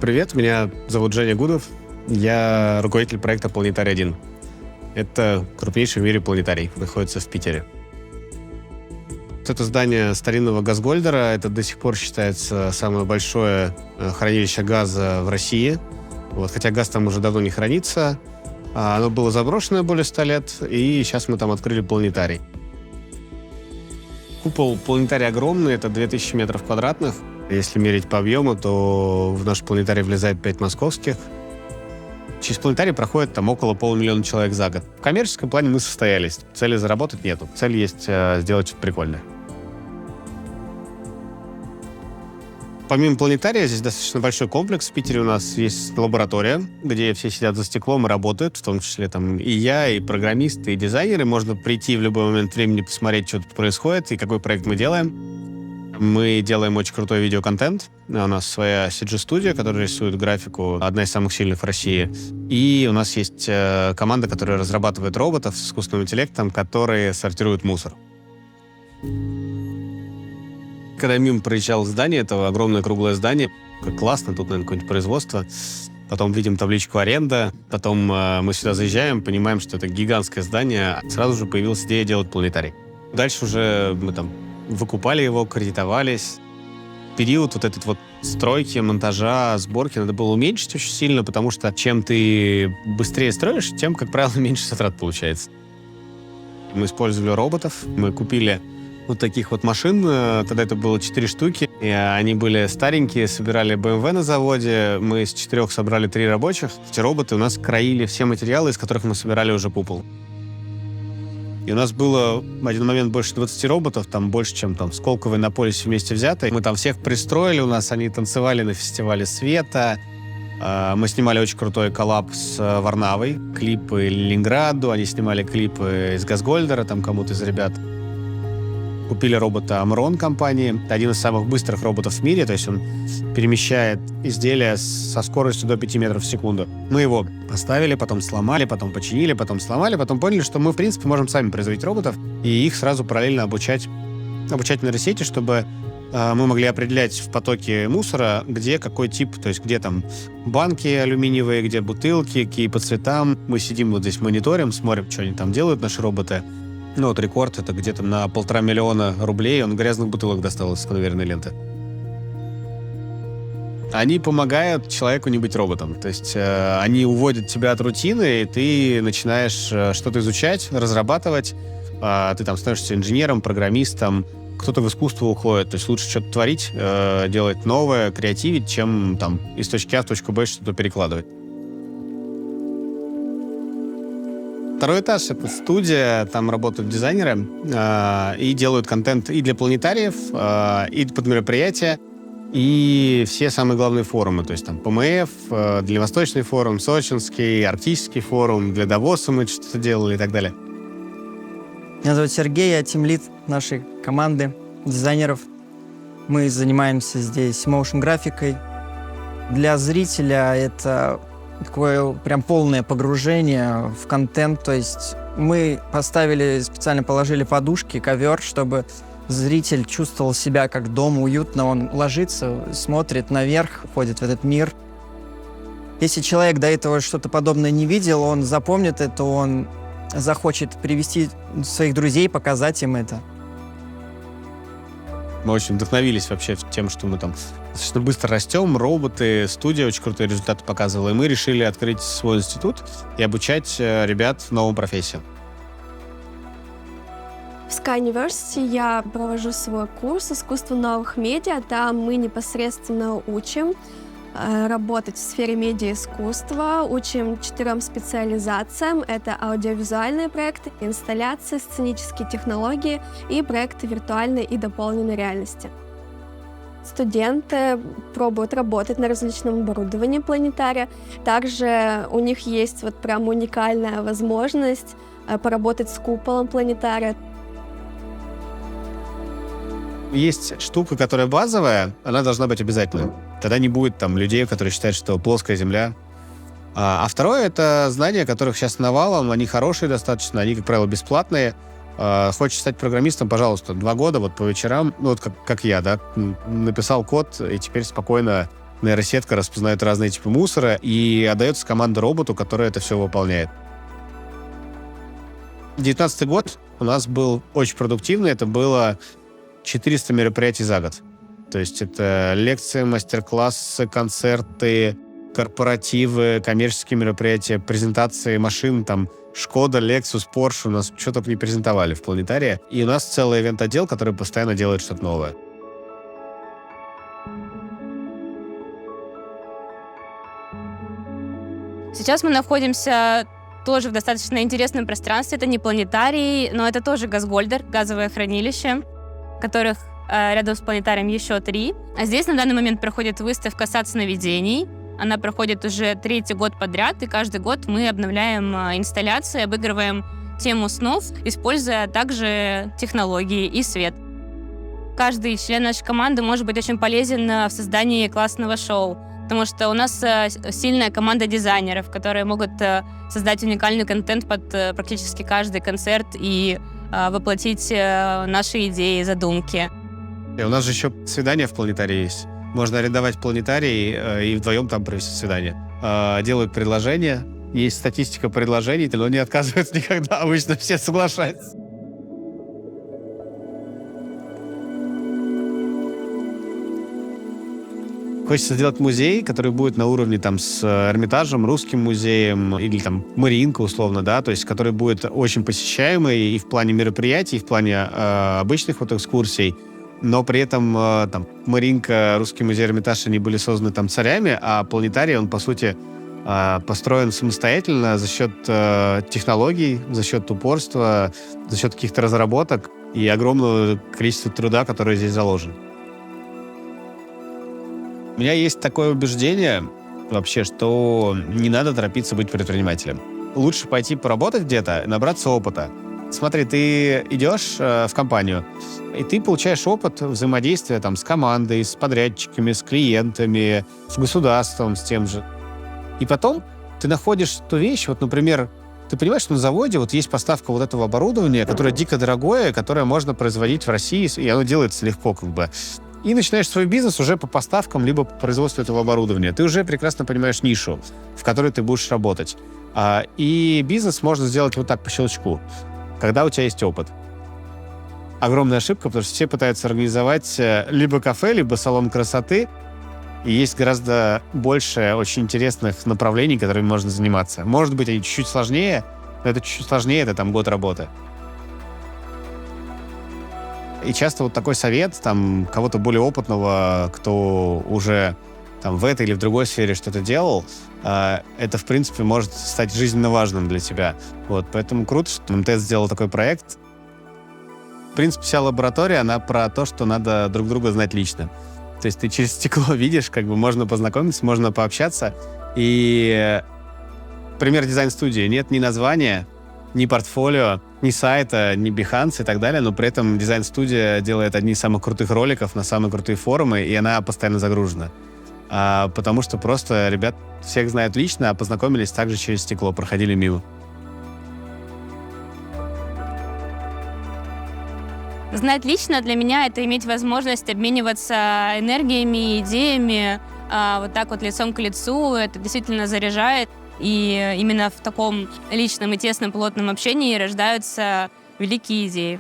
Привет, меня зовут Женя Гудов. Я руководитель проекта «Планетарий-1». Это крупнейший в мире планетарий, находится в Питере. Это здание старинного газгольдера. Это до сих пор считается самое большое хранилище газа в России. Хотя газ там уже давно не хранится. Оно было заброшено более 100 лет, и сейчас мы там открыли планетарий. Купол планетария огромный, это 2000 метров квадратных. Если мерить по объему, то в наш планетарий влезает 5 московских. Через планетарий проходит там около 500 000 человек за год. В коммерческом плане мы состоялись. Цели заработать нету. Цель есть сделать что-то прикольное. Помимо планетария, здесь достаточно большой комплекс. В Питере у нас есть лаборатория, где все сидят за стеклом и работают, в том числе там и я, и программисты, и дизайнеры. Можно прийти в любой момент времени, посмотреть, что тут происходит и какой проект мы делаем. Мы делаем очень крутой видеоконтент. У нас своя CG-студия, которая рисует графику, одна из самых сильных в России. И у нас есть команда, которая разрабатывает роботов с искусственным интеллектом, которые сортируют мусор. Когда я мимо проезжал здание, это огромное круглое здание. Как классно, тут, наверное, какое-нибудь производство. Потом видим табличку «Аренда». Потом мы сюда заезжаем, понимаем, что это гигантское здание. Сразу же появилась идея делать планетарий. Дальше уже мы там выкупали его, кредитовались. Период этот стройки, монтажа, сборки надо было уменьшить очень сильно, потому что чем ты быстрее строишь, тем, как правило, меньше затрат получается. Мы использовали роботов, мы купили таких машин, тогда это было 4 штуки, и они были старенькие, собирали BMW на заводе, мы из 4 собрали 3 рабочих. Эти роботы у нас краили все материалы, из которых мы собирали уже купол. И у нас было в один момент больше 20 роботов, там больше, чем Сколково и Иннополис вместе взятые. Мы там всех пристроили, у нас они танцевали на фестивале света. Мы снимали очень крутой коллаб с Варнавой, клипы Ленинграду, они снимали клипы из Газгольдера, там кому-то из ребят. Купили робота Амрон компании. Это один из самых быстрых роботов в мире, то есть он перемещает изделия со скоростью до 5 метров в секунду. Мы его поставили, потом сломали, потом починили, потом сломали, потом поняли, что мы, в принципе, можем сами производить роботов и их сразу параллельно обучать нейросети, чтобы мы могли определять в потоке мусора, где какой тип, то есть где там банки алюминиевые, где бутылки, какие по цветам. Мы сидим здесь мониторим, смотрим, что они там делают, наши роботы. Рекорд — это где-то на 1,5 миллиона рублей. Он грязных бутылок достал из конвейерной ленты. Они помогают человеку не быть роботом. То есть они уводят тебя от рутины, и ты начинаешь что-то изучать, разрабатывать. Ты там становишься инженером, программистом. Кто-то в искусство уходит. То есть лучше что-то творить, делать новое, креативить, чем из точки А в точку Б что-то перекладывать. Второй этаж — это студия, там работают дизайнеры и делают контент и для планетариев, и под мероприятия, и все самые главные форумы. То есть ПМФ, Дальневосточный форум, Сочинский, Арктический форум, для Давоса мы что-то делали и так далее. Меня зовут Сергей, я тимлид нашей команды дизайнеров. Мы занимаемся здесь моушн-графикой. Для зрителя это такое прям полное погружение в контент. То есть мы специально положили подушки, ковер, чтобы зритель чувствовал себя как дома, уютно. Он ложится, смотрит наверх, входит в этот мир. Если человек до этого что-то подобное не видел, он запомнит это, он захочет привести своих друзей, показать им это. Мы очень вдохновились вообще тем, что мы достаточно быстро растем, роботы, студия очень крутые результаты показывала, и мы решили открыть свой институт и обучать ребят новым профессиям. В Sky University я провожу свой курс «Искусство новых медиа». Там мы непосредственно учим работать в сфере медиаискусства, учим 4 специализациям. Это аудиовизуальные проекты, инсталляции, сценические технологии и проекты виртуальной и дополненной реальности. Студенты пробуют работать на различном оборудовании планетария. Также у них есть прям уникальная возможность поработать с куполом планетария. Есть штука, которая базовая, она должна быть обязательной. Тогда не будет людей, которые считают, что плоская Земля. А второе — это знания, которых сейчас навалом, они хорошие достаточно, они, как правило, бесплатные. Хочешь стать программистом, пожалуйста, 2 года по вечерам, как я, написал код, и теперь спокойно нейросетка распознает разные типы мусора и отдается команда роботу, который это все выполняет. 2019 год у нас был очень продуктивный. Это было 400 мероприятий за год. То есть это лекции, мастер-классы, концерты, корпоративы, коммерческие мероприятия, презентации машин, там, Шкода, Lexus, Porsche. У нас что только не презентовали в планетарии. И у нас целый ивент-отдел, который постоянно делает что-то новое. Сейчас мы находимся тоже в достаточно интересном пространстве. Это не планетарий, но это тоже Газгольдер, газовое хранилище, которых рядом с планетарием еще 3. А здесь на данный момент проходит выставка «Сад сновидений». Она проходит уже 3-й год подряд, и каждый год мы обновляем инсталляции, обыгрываем тему снов, используя также технологии и свет. Каждый член нашей команды может быть очень полезен в создании классного шоу, потому что у нас сильная команда дизайнеров, которые могут создать уникальный контент под практически каждый концерт и воплотить наши идеи, задумки. И у нас же еще свидания в планетарии есть. Можно арендовать планетарий и вдвоем там провести свидание. Делают предложения. Есть статистика предложений, но не отказываются никогда. Обычно все соглашаются. Хочется сделать музей, который будет на уровне там с Эрмитажем, Русским музеем или там Мариинка условно, да, то есть который будет очень посещаемый и в плане мероприятий, и в плане обычных вот экскурсий, но при этом там Мариинка, Русский музей, Эрмитаж, они были созданы там царями, а планетарий, он по сути построен самостоятельно за счет технологий, за счет упорства, за счет каких-то разработок и огромного количества труда, которое здесь заложено. У меня есть такое убеждение вообще, что не надо торопиться быть предпринимателем. Лучше пойти поработать где-то, набраться опыта. Смотри, ты идешь в компанию, и ты получаешь опыт взаимодействия там, с командой, с подрядчиками, с клиентами, с государством, с тем же. И потом ты находишь ту вещь, вот, например, ты понимаешь, что на заводе вот есть поставка вот этого оборудования, которое дико дорогое, которое можно производить в России, и оно делается легко как бы. И начинаешь свой бизнес уже по поставкам, либо по производству этого оборудования. Ты уже прекрасно понимаешь нишу, в которой ты будешь работать. И бизнес можно сделать вот так по щелчку, когда у тебя есть опыт. Огромная ошибка, потому что все пытаются организовать либо кафе, либо салон красоты. И есть гораздо больше очень интересных направлений, которыми можно заниматься. Может быть, они чуть-чуть сложнее, но это чуть-чуть сложнее, это там год работы. И часто вот такой совет там кого-то более опытного, кто уже там в этой или в другой сфере что-то делал, это, в принципе, может стать жизненно важным для тебя. Вот, поэтому круто, что МТС сделал такой проект. В принципе, вся лаборатория, она про то, что надо друг друга знать лично. То есть ты через стекло видишь, как бы можно познакомиться, можно пообщаться. И пример дизайн-студии. Нет ни названия, ни портфолио, ни сайта, ни Behance и так далее, но при этом дизайн-студия делает одни из самых крутых роликов на самые крутые форумы, и она постоянно загружена. Потому что просто ребят всех знают лично, а познакомились также через стекло, проходили мимо. Знать лично для меня — это иметь возможность обмениваться энергиями, идеями, вот так вот лицом к лицу. Это действительно заряжает. И именно в таком личном и тесном, плотном общении рождаются великие идеи.